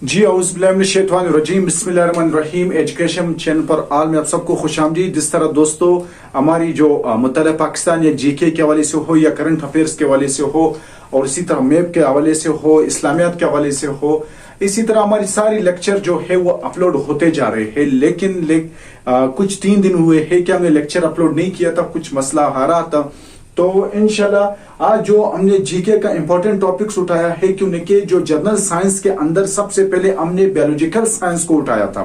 जी औज़ुबिल्लाहिमिनश्शैतानिर्रजीम बिस्मिल्लाहिर्रहमानिर्रहीम। Education channel पर आल में आप सबको खुशामदीद। जिस तरह दोस्तों हमारी जो मुत्तहदा पाकिस्तान या जीके के हवाले से हो या करंट अफेयर्स के हवाले से हो और इसी तरह मैप के हवाले से हो, इस्लामियात के हवाले से हो, इसी तरह हमारी सारी लेक्चर जो है वो अपलोड होते जा रहे हैं। लेकिन कुछ 3 दिन हुए हैं कि हमने लेक्चर अपलोड नहीं किया था, कुछ मसला आ रहा था। तो इंशाल्लाह आज जो हमने जीके का इंपॉर्टेंट टॉपिक्स उठाया है, क्योंकि जो जनरल साइंस के अंदर सबसे पहले हमने बायोलॉजिकल साइंस को उठाया था।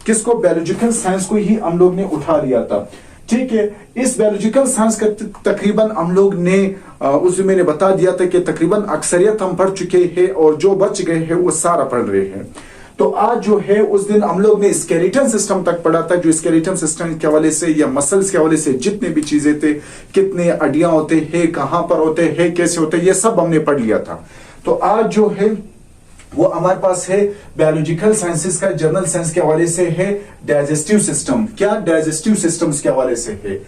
किसको? बायोलॉजिकल साइंस को ही हम लोग ने उठा लिया था। ठीक है, इस बायोलॉजिकल साइंस का तकरीबन हम लोग ने उसमें मैंने बता दिया था कि तकरीबन अक्सरियत हम पढ़ चुके हैं और जो बच गए हैं वो सारा पढ़ रहे हैं। तो आज जो है उस दिन हम लोग ने स्केलेटन सिस्टम तक पढ़ा था। जो स्केलेटन सिस्टम के हवाले से या मसल्स के हवाले से जितने भी चीजें थे, कितने हड्डियां होते हैं, कहां पर होते हैं, कैसे होते हैं, ये सब हमने पढ़ लिया था। तो आज जो है वो हमारे पास है बायोलॉजिकल साइंसेस का जनरल साइंस के हवाले से है डाइजेस्टिव सिस्टम। क्या? डाइजेस्टिव सिस्टम्स के हवाले से है।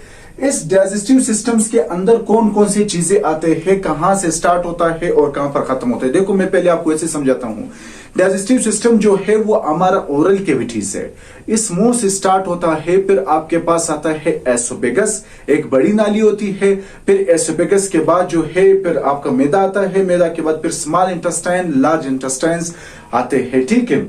इस डाइजेस्टिव सिस्टम्स के अंदर कौन कौन सी चीजें आते हैं, कहां से स्टार्ट होता है और कहां पर खत्म होता है। देखो मैं पहले आपको ऐसे समझाता हूं। डाइजेस्टिव सिस्टम जो है वो हमारा ओरल कैविटीज है। इस मुंह से स्टार्ट होता है, फिर आपके पास आता है एसोफेगस, एक बड़ी नाली होती है। फिर एसोफेगस के बाद जो है फिर आपका मैदा आता है, मैदा के बाद फिर स्मॉल इंटेस्टाइन, लार्ज इंटेस्टाइन्स आते हैं। ठीक है,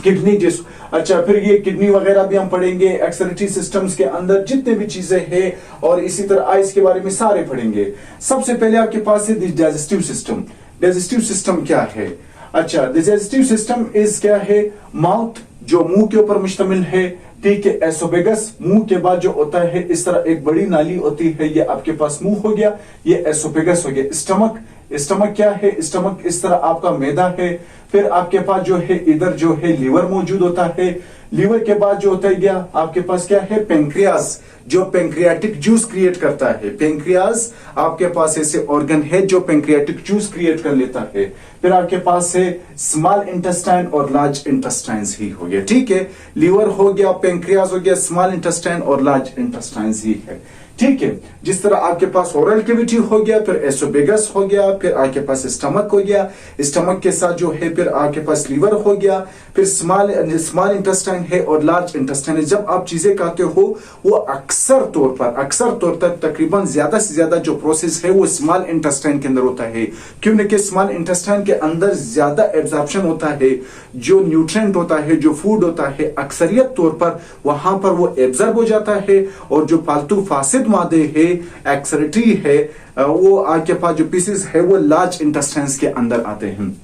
किडनी जिस अच्छा, फिर ये किडनी वगैरह भी हम पढ़ेंगे। एक्सक्रीटरी सिस्टम्स के अंदर जितने भी चीजें हैं और इसी तरह आइस के बारे में सारे पढ़ेंगे। सबसे पहले आपके पास है डाइजेस्टिव सिस्टम। डाइजेस्टिव सिस्टम क्या है? अच्छा, डाइजेस्टिव सिस्टम इज क्या है? माउथ जो मुंह के ऊपर मुश्तमिल है। ठीक है, एसोफेगस मुंह के बाद जो होता है इस तरह एक बड़ी नाली होती है, ये आपके पास मुंह हो गया, ये एसोफेगस हो गया। स्टमक, स्टमक क्या है? स्टमक इस तरह आपका मैदा है। फिर आपके पास जो है इधर जो है लीवर मौजूद होता है। लीवर के बाद जो होता है गया आपके पास क्या है? पेंक्रियास, जो पेंक्रियाटिक जूस क्रिएट करता है। पेंक्रियास आपके पास ऐसे ऑर्गन है जो पेंक्रियाटिक जूस क्रिएट कर लेता है। फिर आपके पास है स्मॉल इंटेस्टाइन और लार्ज इंटेस्टाइन्स ही हो गया। ठीक है, लीवर हो गया, पेंक्रियास हो गया, स्मॉल इंटेस्टाइन और लार्ज इंटेस्टाइन्स ही है। ठीक है, जिस तरह आपके पास ओरल कैविटी हो गया, फिर एसोफेगस हो गया, फिर आपके पास स्टमक हो गया, स्टमक के साथ जो है फिर आपके पास लीवर हो गया, फिर स्मॉल इंटेस्टाइन है और लार्ज इंटेस्टाइन है। जब आप चीजें खाते हो वो अक्सर तौर पर तकरीबन ज्यादा से ज्यादा जो प्रोसेस है वो स्मॉल इंटेस्टाइन के अंदर होता है, क्योंकि स्मॉल इंटेस्टाइन के अंदर ज्यादा एब्जॉर्प्शन होता है। जो न्यूट्रिएंट होता है, जो फूड होता है, अक्सरियत तौर पर वहां पर वो एब्जॉर्ब हो जाता है और जो फालतू फासिद मादे है, एक्सक्रीटरी है, वो आपके पास जो पीसेस है वो लार्ज इंटेस्टाइन्स के अंदर आते हैं।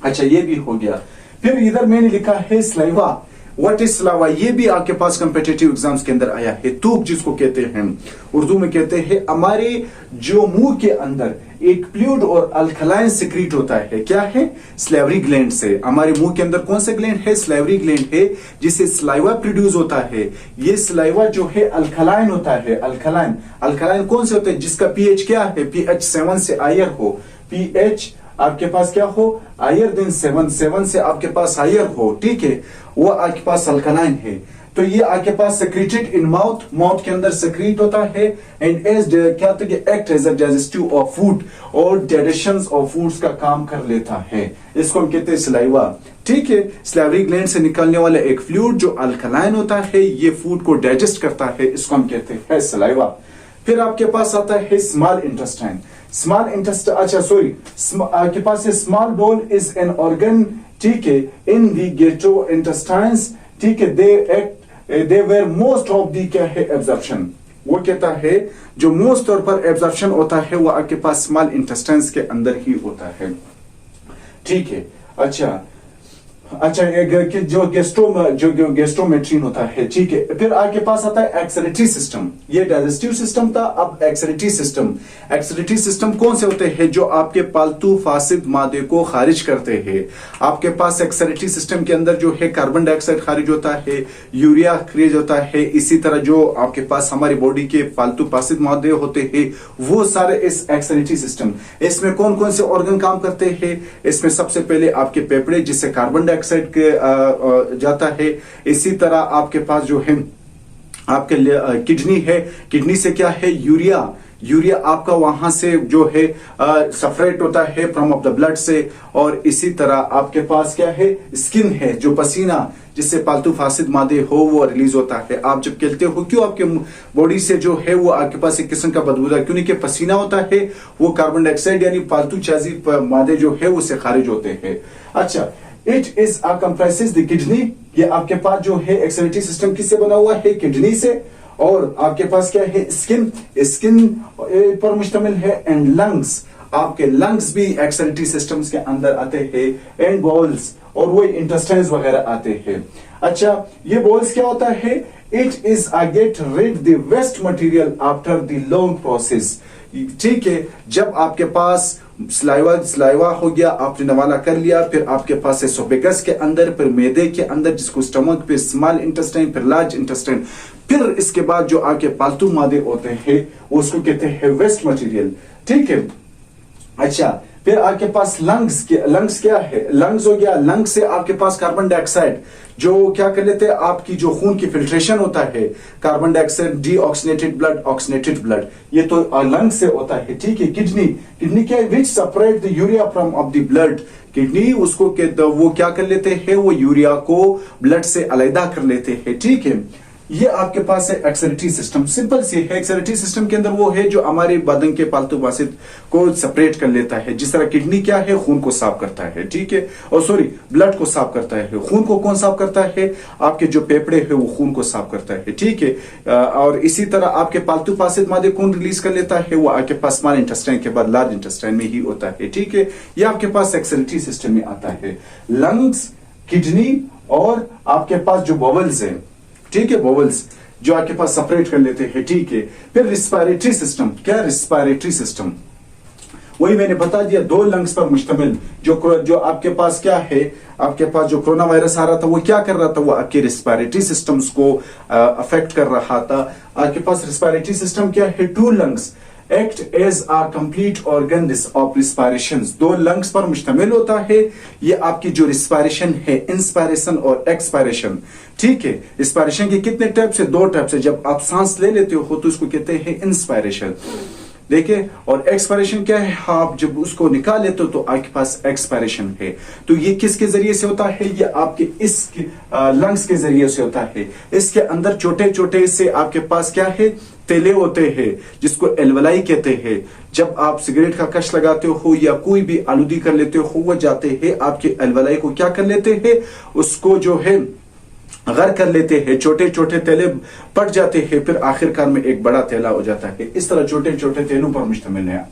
अच्छा, ये भी हो गया। फिर इधर मैंने लिखा है स्लाइवा। What is saliva? ये भी आपके पास कॉम्पिटिटिव एग्जाम्स के अंदर आया है। तूक जिसको कहते हैं, उर्दू में कहते हैं। हमारे जो मुंह के अंदर एक फ्लूइड और अल्कलाइन सिक्रीट होता है। क्या है? स्लाइवरी ग्लैंड से। हमारे मुंह के अंदर कौन सा ग्लैंड है? स्लाइवरी ग्लैंड है, जिससे स्लाइवा प्रोड्यूस होता है। ये स्लाइवा जो है अल्कलाइन होता है। अल्कलाइन कौन से होते हैं? जिसका पीएच क्या है? पीएच 7 से हायर हो। पीएच आपके पास क्या हो? हायर देन 7 से आपके पास हायर हो। ठीक है, वो आपके पास अल्कलाइन है। तो ये आपके पास सेक्रेटेड इन माउथ के अंदर सेक्रेट होता है एंड एज क्या होता है? Act as a digestive of food और डाइजेशन ऑफ फूड्स का काम कर लेता है। इसको हम कहते हैं सलाइवा। ठीक है, स्लाइवरी ग्लैंड से निकलने वाला एक फ्लूइड जो अल्कलाइन होता है, ये फूड को डाइजेस्ट करता है, इसको हम कहते हैं सलाइवा। फिर आपके पास आता है स्मॉल इंटेस्टाइन। आपके पास स्मॉल बोल इज एन ऑर्गन। ठीक है, इन द गैस्ट्रो इंटेस्टाइन्स। ठीक है, they were most of the क्या है? एब्जॉर्प्शन। वो कहता है जो मोस्ट तौर पर एब्जॉर्प्शन होता है वो आपके पास स्मॉल इंटेस्टाइन्स के अंदर ही होता है। ठीक है, अच्छा, जो गेस्ट्रोमेट्रीन होता है। ठीक है, फिर आपके पास आता है एक्सक्रीटरी सिस्टम। ये डाइजेस्टिव सिस्टम था, अब एक्सक्रीटरी सिस्टम। एक्सक्रीटरी सिस्टम कौन से होते हैं? जो आपके पालतू फासिद मादे को खारिज करते हैं। आपके पास एक्सक्रीटरी सिस्टम के अंदर जो है कार्बन डाइऑक्साइड खारिज होता है, यूरिया खारिज होता है, इसी तरह जो आपके पास हमारी बॉडी के फालतू फासिद मादे होते हैं वो सारे इस एक्सक्रीटरी सिस्टम। इसमें कौन कौन से ऑर्गन काम करते हैं? इसमें सबसे पहले आपके फेफड़े, जिससे कार्बन डाइऑक्साइड के जाता है। इसी तरह आपके पास जो है आपके किडनी है, किडनी से क्या है? यूरिया यूरिया आपका वहां से जो है सेपरेट होता है फ्रॉम ऑफ द ब्लड से। और इसी तरह आपके पास क्या है, स्किन है, जो पसीना जिससे पालतू फासिद मादे हो वो रिलीज होता है। आप जब खेलते हो क्यों आपके बॉडी से जो है वो आपके पास एक किस्म का बदबूदार, क्यों नहीं कि पसीना होता है, वो कार्बन डाइऑक्साइड यानी पालतू चाजी मादे जो है उससे खारिज होते हैं। अच्छा, it is comprises the kidney, ये आपके पास जो है एक्सक्रीटरी सिस्टम किससे बना हुआ है, किडनी से। और आपके पास क्या है, स्किन, स्किन पर मुश्तमिल है। एंड लंग्स, आपके लंग्स भी एक्सक्रीटरी सिस्टम्स के अंदर आते हैं। एंड बॉल्स, और वो इंटेस्टाइन्स वगैरह आते हैं। अच्छा, ये बॉल्स क्या होता है, it is get rid the waste material after the long process. ठीक है, जब आपके पास स्लाइवा हो गया, आपने नवाला कर लिया, फिर आपके पास एसोफेगस के अंदर, फिर मैदे के अंदर जिसको स्टमक, फिर स्मॉल इंटेस्टाइन, फिर लार्ज इंटेस्टाइन, फिर इसके बाद जो आपके पालतू मादे होते हैं उसको कहते हैं वेस्ट मटेरियल। ठीक है। अच्छा, फिर आपके पास लंग्स क्या है, लंग्स हो गया, लंग्स से आपके पास कार्बन डाइऑक्साइड जो क्या कर लेते हैं, आपकी जो खून की फिल्ट्रेशन होता है, carbon dioxide, deoxygenated blood, oxygenated blood, ये तो लंग्स से होता है। ठीक है। किडनी क्या है, विच separate the urea from of the blood. Kidney उसको वो क्या कर लेते हैं, वो यूरिया को ब्लड से अलग कर लेते हैं। ठीक है। ये आपके पास है एक्सक्रीटरी सिस्टम, सिंपल सी है। एक्सक्रीटरी सिस्टम के अंदर वो है जो हमारे बदन के पालतू फासिद को सेपरेट कर लेता है। जिस तरह किडनी क्या है, खून को साफ करता है। ठीक है। और सॉरी, ब्लड को साफ करता है। खून को कौन साफ करता है, आपके जो फेफड़े है वो खून को साफ करता है। ठीक है। और इसी तरह आपके पालतू फासिद मादे कौन रिलीज कर लेता है, वो आपके पास स्मॉल इंटेस्टाइन के बाद लार्ज इंटेस्टाइन में ही होता है। ठीक है। ये आपके पास एक्सक्रीटरी सिस्टम में आता है, लंग्स, किडनी, और आपके पास जो बॉवल्स है, ठीक है, बॉवल्स जो आपके पास सेपरेट कर लेते हैं। ठीक है। फिर रिस्पायरेटरी सिस्टम, क्या रिस्पायरेटरी सिस्टम, वही मैंने बता दिया, 2 लंग्स पर मुश्तमिल। जो आपके पास क्या है, आपके पास जो कोरोना वायरस आ रहा था वो क्या कर रहा था, वो आपके रिस्पायरेटरी सिस्टम्स को अफेक्ट कर रहा था। आपके पास रिस्पायरेटरी सिस्टम क्या है, 2 lungs act as a complete organ of respiration, 2 lungs पर मुश्तमिल होता है। ये आपकी जो रिस्पायरेशन है, इंस्पायरेशन और एक्सपायरेशन। ठीक है। रिस्पायरेशन के कितने टाइप से, 2 टाइप से। जब आप सांस ले लेते हो तो इसको कहते हैं इंस्पायरेशन, देखिए। और एक्सपायरेशन क्या है, आप जब उसको निकाल लेते हो तो आपके पास एक्सपायरेशन है। तो ये किसके जरिए से होता है, ये आपके इस लंग्स के जरिए से होता है। इसके अंदर छोटे छोटे से आपके पास क्या है, तेले होते हैं जिसको एल्वलाई कहते हैं। जब आप सिगरेट का कश लगाते हो या कोई भी आलूदी कर लेते हो, वो जाते हैं आपके एल्वलाई को क्या कर लेते हैं, उसको जो है गर कर लेते हैं, छोटे छोटे तेले पड़ जाते हैं, फिर आखिरकार में एक बड़ा तेला हो जाता है। इस तरह छोटे छोटे तेलों पर मुश्तमिल है।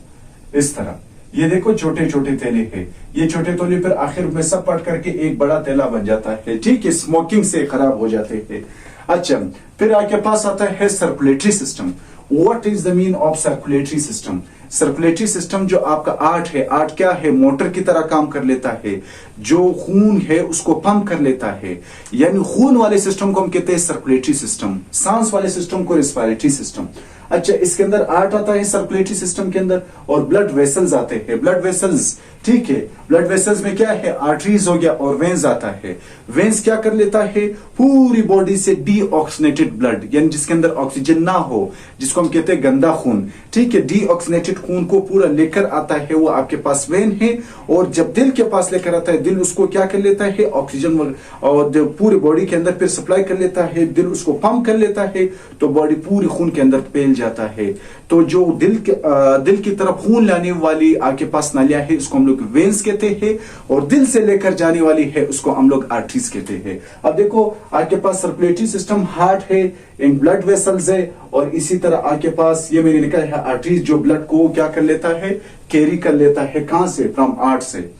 इस तरह ये देखो छोटे छोटे तेले हैं, ये छोटे तेले फिर आखिर में सब पड़ करके एक बड़ा तेला बन जाता है। ठीक है। स्मोकिंग से खराब हो जाते हैं। अच्छा, फिर आपके पास आता है circulatory system. What is the mean of circulatory system. Circulatory system जो आपका आर्ट है, आर्ट क्या है, मोटर की तरह काम कर लेता है। जो खून है उसको पंप कर लेता है, यानी खून वाले सिस्टम को हम कहते हैं सर्कुलेटरी सिस्टम, सांस वाले सिस्टम को रिस्पायरेटरी सिस्टम। अच्छा, इसके अंदर आर्ट आता है सर्कुलेटरी सिस्टम के अंदर, और ब्लड वेसल्स आते हैं, ब्लड वेसल्स। ठीक है। ब्लड वेसल्स में क्या है, आर्टरीज हो गया और वेन्स आता है। वेन्स क्या कर लेता है, पूरी बॉडी से डीऑक्सीनेटेड ब्लड, यानी जिसके अंदर ऑक्सीजन ना हो, जिसको हम कहते हैं गंदा खून। ठीक है। डीऑक्सीनेटेड खून को पूरा लेकर आता है, वो आपके पास वेन है। और जब दिल के पास लेकर आता है, दिल उसको क्या कर लेता है, ऑक्सीजन और पूरी बॉडी के अंदर फिर सप्लाई कर लेता है। दिल उसको पंप कर लेता है तो बॉडी पूरी खून के अंदर फैल जाता है। तो जो दिल की तरफ खून लाने वाली आपके पास नालियां है उसको हम लोग वेन्स कहते हैं, और दिल से लेकर जाने वाली है उसको हम लोग आर्टरीज कहते हैं। अब देखो आपके पास सर्कुलेटरी सिस्टम, हार्ट है, इन ब्लड वेसल्स है, और इसी तरह आपके पास ये मैंने लिखा है आर्टरीज, जो ब्लड को क्या कर लेता है, कैरी कर लेता है। कहां से, फ्रॉम हार्ट से।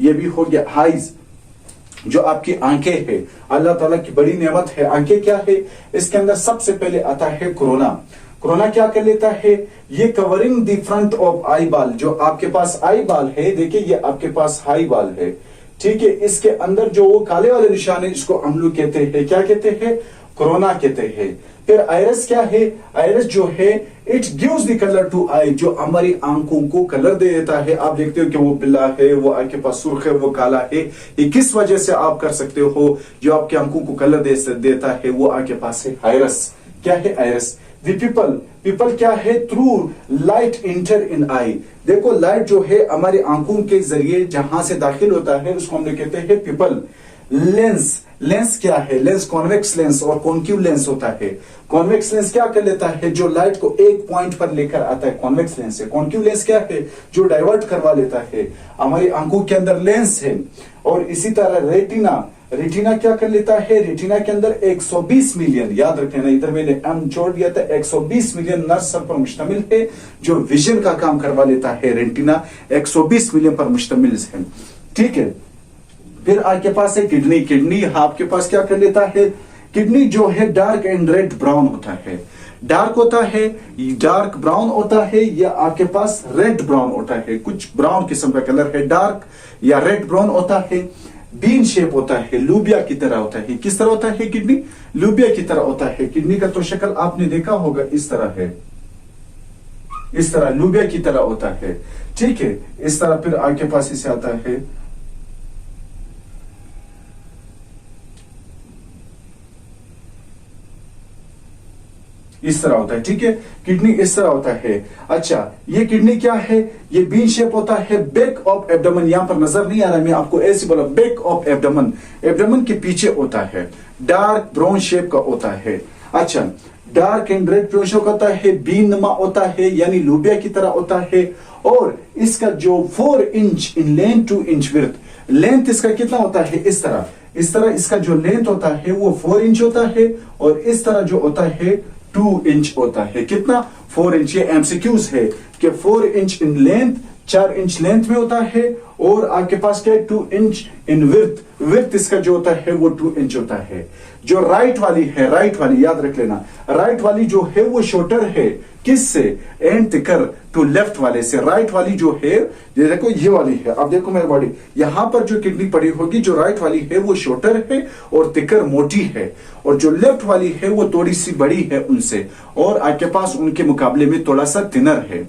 ये भी हो गया आईज, जो आपकी आंखें है, अल्लाह ताला की बड़ी नेमत है। आंखें क्या है, इसके अंदर सबसे पहले आता है कोरोना। कोरोना क्या कर लेता है, ये कवरिंग द फ्रंट ऑफ आई बाल, जो आपके पास आई बाल है, देखिए ये आपके पास हाई बाल है। ठीक है। इसके अंदर जो वो काले वाले निशान है, इसको हम लोग कहते हैं, क्या कहते हैं, कोरोना कहते हैं। फिर आयरस क्या है, आयरस जो है it gives the colour to eye, जो हमारी आंखों को कलर दे देता है। आप देखते हो कि वो पीला है, वो आपके पास सुर्ख है, वो काला है। ये किस वजह से आप कर सकते हो, जो आपकी आंखों को कलर देता है, वो आपके पास है आयरस। क्या है आयरस, द पीपल, पीपल क्या है? थ्रू लाइट इंटर इन आई। देखो लाइट जो है हमारी आंखों के जरिए जहां से दाखिल होता है उसको हम लोग कहते हैं पीपल। लेंस, लेंस क्या है? लेंस कॉन्वेक्स लेंस और कॉन्केव लेंस होता है। कॉन्वेक्स लेंस क्या कर लेता है? जो लाइट को एक पॉइंट पर लेकर आता है, कॉन्वेक्स लेंस है। कॉन्केव लेंस क्या है? जो डाइवर्ट करवा लेता है। हमारी आंखों के अंदर लेंस है। और इसी तरह रेटिना, रेटिना क्या कर लेता है? रेटिना के अंदर 120 मिलियन, याद रखना इधर मैंने एम छोड़ दिया था, 120 मिलियन नर्व पर मुश्तमिल है जो विजन का काम करवा लेता है। रेटिना 120 मिलियन पर मुश्तमिल है, ठीक है। फिर आपके पास है किडनी, किडनी आपके पास क्या कर लेता है? किडनी जो है डार्क एंड रेड ब्राउन होता है। डार्क होता है, डार्क ब्राउन होता है, या आपके पास रेड ब्राउन होता है। कुछ ब्राउन किस्म का कलर है, डार्क या रेड ब्राउन होता है। बीन शेप होता है, लूबिया की तरह होता है। किस तरह होता है किडनी? लूबिया की तरह होता है। किडनी का तो शक्ल आपने देखा होगा, इस तरह है, इस तरह लूबिया की तरह होता है, ठीक है। इस तरह फिर आपके पास इसे आता है इस तरह होता है, ठीक है। किडनी इस तरह होता है। अच्छा, ये किडनी क्या है? ये बीन शेप होता है, बैक ऑफ एब्डोमेन। यहां पर नजर नहीं आ रहा, मैं आपको ऐसे बोला, बैक ऑफ एब्डोमेन, एब्डोमेन के पीछे होता है। डार्क ब्राउन शेप का होता है। अच्छा, dark and red brown shape होता है, बीन नमा होता है, यानी लूबिया की तरह होता है। और इसका जो 4 inch in length, 2 inch width, length इसका कितना होता है? इस तरह, इस तरह इसका जो लेंथ होता है वो 4 इंच होता है। और इस तरह जो होता है 2 इंच होता है। कितना? 4 इंच। ये एमसीक्यूज है कि 4 inch in length, 4 inch length में होता है। और आपके पास क्या है? 2 इंच इन विड्थ, विड्थ इसका जो होता है वो 2 इंच होता है। जो राइट वाली है, राइट वाली याद रख लेना, राइट वाली जो है वो शॉर्टर है, किससे? एंड थिकर टू लेफ्ट वाले से। राइट वाली जो है, ये देखो ये वाली है, अब देखो मेरी बॉडी, यहां पर जो किडनी पड़ी होगी, जो राइट वाली है वो शॉर्टर है और थिकर मोटी है। और जो लेफ्ट वाली है वो थोड़ी सी बड़ी है उनसे, और आपके पास उनके मुकाबले में थोड़ा सा थिनर है।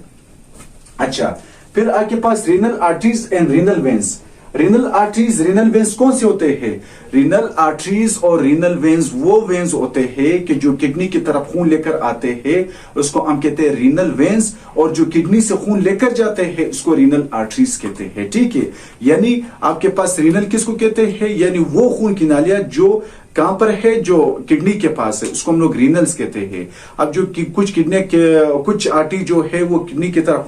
अच्छा, फिर आपके पास renal arteries and renal veins. Renal arteries, renal veins कौन से होते हैं? रीनल आर्टरीज और रीनल वेन्स वो वेन्स होते हैं कि जो किडनी की तरफ खून लेकर आते हैं, उसको हम कहते हैं रीनल वेन्स। और जो किडनी से खून लेकर जाते हैं उसको रीनल आर्टरीज कहते हैं, ठीक है। यानी आपके पास रीनल किसको कहते हैं? यानी वो खून की नालियां जो कहां पर है? जो किडनी के पास है, उसको हम लोग रीनल्स कहते हैं। अब जो कुछ किडनी के कुछ आर्टरी जो है वो किडनी की तरफ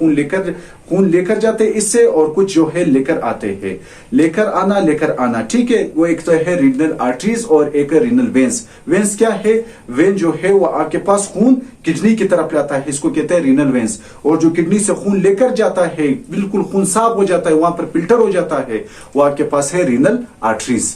खून लेकर जाते हैं इससे, और कुछ जो है लेकर आते हैं। लेकर आना, ठीक है। वो एक तो है रीनल आर्टरीज और एक रीनल वेन्स। वेन्स क्या है? वेन जो है वो आपके पास खून किडनी की तरफ लाता है, इसको कहते हैं रीनल वेन्स। और जो किडनी से खून लेकर जाता है, बिल्कुल खून साफ हो जाता है, वहां पर फिल्टर हो जाता है, वो आपके पास है रीनल आर्टरीज।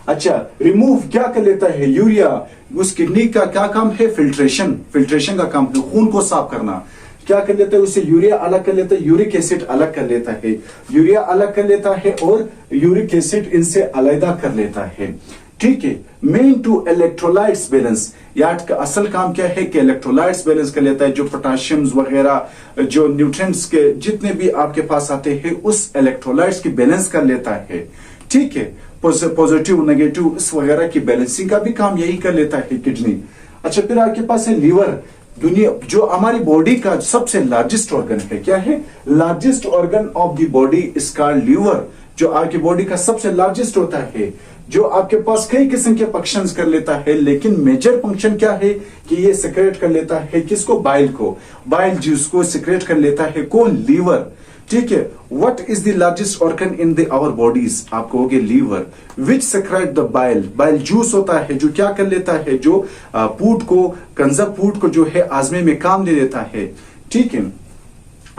अच्छा, रिमूव क्या कर लेता है? यूरिया। उस किडनी का क्या काम है? फिल्ट्रेशन, फिल्ट्रेशन का काम है, खून को साफ करना। क्या कर लेता है? उसे यूरिया अलग कर लेता है, यूरिक एसिड अलग कर लेता है, यूरिया अलग कर लेता है और यूरिक एसिड इनसे अलग कर लेता है, ठीक है। मेन टू इलेक्ट्रोलाइट्स बैलेंस, याद का असल काम क्या है कि इलेक्ट्रोलाइट्स बैलेंस कर लेता है। जो पोटाशियम वगैरह, जो न्यूट्रिएंट्स के जितने भी आपके पास आते हैं, उस इलेक्ट्रोलाइट्स की बैलेंस कर लेता है, ठीक है। पॉजिटिव नेगेटिव इस वगैरह की बैलेंसिंग का भी काम यही कर लेता है किडनी। अच्छा, फिर आपके पास है लीवर। दुनिया जो हमारी बॉडी का सबसे लार्जेस्ट ऑर्गन है, क्या है? Largest organ of the body is called liver. जो आपकी बॉडी का सबसे लार्जेस्ट होता है, जो आपके पास कई किस्म के फंक्शंस कर लेता है, लेकिन मेजर फंक्शन क्या है कि ये सिक्रेट कर लेता है किसको? बाइल को। बाइल जूस को सिक्रेट कर लेता है कौन? लीवर, ठीक है। What is the largest organ in the our bodies? आप कहोगे liver. Which secrete the bile, bile juice होता है जो क्या कर लेता है? जो फूड को, कंजर्व फूड को जो है आजमे में काम दे देता है, ठीक है।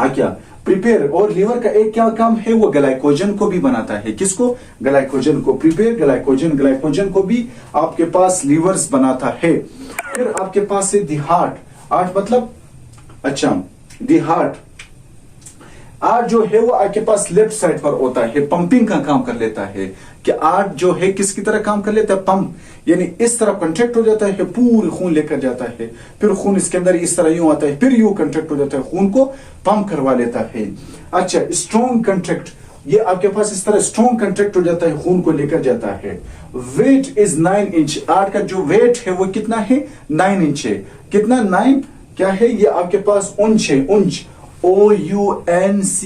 क्या प्रिपेयर, और लीवर का एक क्या काम है? वो ग्लाइकोजन को भी बनाता है। किसको? ग्लाइकोजन को। प्रिपेयर ग्लाइकोजन, ग्लाइकोजन को भी आपके पास लीवर्स बनाता है। फिर आपके पास है दी हार्ट। हार्ट मतलब, अच्छा, दी हार्ट, आर्ट जो है वो आपके पास लेफ्ट साइड पर होता है, पंपिंग का काम कर लेता है। कि आर्ट जो है किसकी तरह काम कर लेता है? पंप, यानी इस तरह कंट्रैक्ट हो जाता है, पूरी खून लेकर जाता है, फिर खून इसके अंदर इस तरह यूं आता है, फिर यूं कंट्रैक्ट हो जाता है, खून को पंप करवा लेता है। अच्छा, स्ट्रॉन्ग कंट्रैक्ट, ये आपके पास इस तरह स्ट्रॉन्ग कंट्रैक्ट हो जाता है, खून को लेकर जाता है। Wait is 9 inch. आर्ट का जो वेट है वो कितना है? 9 इंच है। कितना 9 क्या है, ये आपके पास उंच है, उंच OUNCE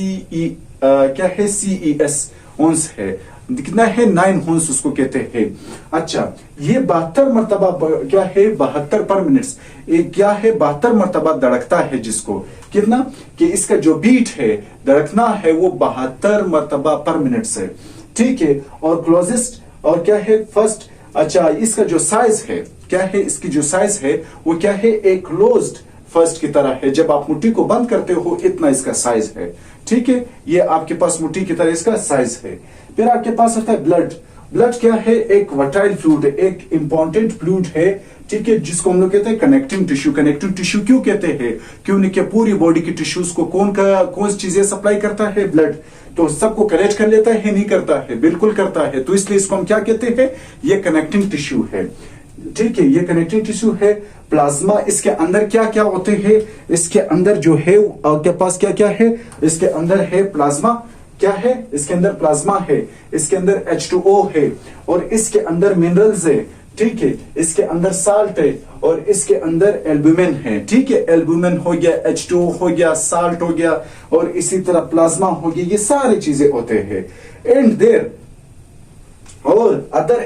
क्या है CES उंस है, कितना है 9 हंस उसको कहते हैं। अच्छा ये 72 मरतबा क्या है 72 पर मिनट्स, ये क्या है 72 मरतबा धड़कता है, जिसको कितना कि इसका जो बीट है धड़कना है वो 72 मरतबा पर मिनट से, ठीक है। और क्लोजेस्ट और क्या है फर्स्ट, अच्छा इसका जो साइज है क्या है, इसकी जो साइज है वो क्या है एक क्लोज्ड फर्स्ट की तरह है, जब आप मुट्ठी को बंद करते हो इतना इसका साइज है, ठीक है। ये आपके पास मुट्ठी की तरह इसका साइज है। फिर आपके पास आता है ब्लड। ब्लड क्या है, एक वर्टाइल फ्लूइड है, एक इंपॉर्टेंट फ्लूइड है, ठीक है, जिसको हम लोग कहते हैं कनेक्टिंग टिश्यू। कनेक्टिंग टिश्यू क्यों कहते हैं, क्योंकि पूरी बॉडी की टिश्यूज को कौन सी चीजें सप्लाई करता है, ब्लड। तो सबको कनेक्ट कर लेता है, नहीं करता है, बिल्कुल करता है, तो इसलिए इसको हम क्या कहते हैं, ये कनेक्टिंग टिश्यू है, ठीक है, ये कनेक्टिंग टिश्यू है। प्लाज्मा, इसके अंदर क्या क्या होते हैं, इसके अंदर जो है आपके पास क्या क्या है, इसके अंदर है प्लाज्मा, क्या है इसके अंदर प्लाज्मा है, इसके अंदर H2O है, और इसके अंदर मिनरल्स है, ठीक है, इसके अंदर साल्ट है, और इसके अंदर एल्ब्यूमिन है, ठीक है। एल्ब्यूमिन हो गया, H2O हो गया, साल्ट हो गया, और इसी तरह प्लाज्मा हो गया, ये सारी चीजें होते हैं। एंड देयर और अदर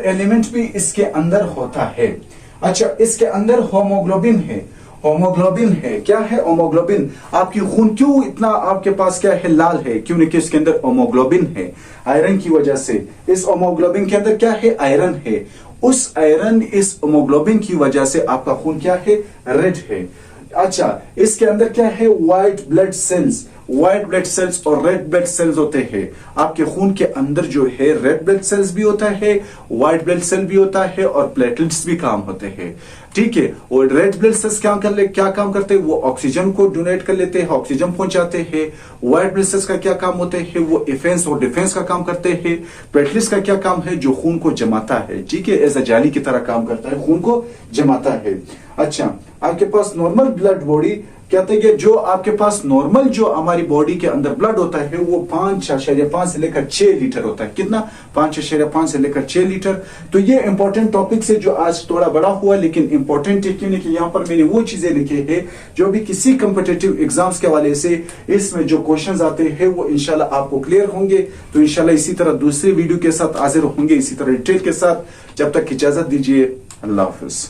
एलिमेंट भी इसके अंदर होता है। अच्छा इसके अंदर होमोग्लोबिन है, होमोग्लोबिन है, क्या है होमोग्लोबिन, आपकी खून क्यों इतना आपके पास क्या है लाल है, क्योंकि इसके अंदर होमोग्लोबिन है, आयरन की वजह से। इस होमोग्लोबिन के अंदर क्या है, आयरन है, उस आयरन इस होमोग्लोबिन की वजह से आपका खून क्या है, रेड है। अच्छा इसके अंदर क्या है, white blood cells, white blood cells और रेड ब्लड सेल्स होते हैं। आपके खून के अंदर जो है रेड ब्लड सेल्स भी होता है, व्हाइट ब्लड सेल भी होता है, और प्लेटलेट्स भी काम होते हैं, ठीक है। और रेड ब्लड सेल्स क्या काम करते हैं, वो ऑक्सीजन को डोनेट कर लेते हैं, ऑक्सीजन पहुंचाते हैं। व्हाइट ब्लड सेल्स का क्या काम होते हैं, वो डिफेंस और डिफेंस का काम करते हैं। प्लेटलेट्स का क्या काम है, जो खून को जमाता है, ठीक है, एज अ जाली की तरह काम करता है, खून को जमाता है। अच्छा आपके पास नॉर्मल ब्लड बॉडी कहते हैं, जो आपके पास नॉर्मल जो हमारी बॉडी के अंदर ब्लड होता है वो 5.5 से लेकर 6 लीटर होता है, कितना 5.5 से लेकर 6 लीटर। तो ये इंपॉर्टेंट टॉपिक से जो आज थोड़ा बड़ा हुआ, लेकिन इंपॉर्टेंट है क्योंकि यहाँ पर मैंने वो चीजें लिखी है जो भी किसी कंपिटिटिव एग्जाम्स के हवाले से इसमें जो क्वेश्चंस आते हैं वो इंशाल्लाह आपको क्लियर होंगे। तो इंशाल्लाह इसी तरह दूसरे वीडियो के साथ हाजिर होंगे, इसी तरह डिटेल के साथ। जब तक इजाजत दीजिए, अल्लाह हाफिज।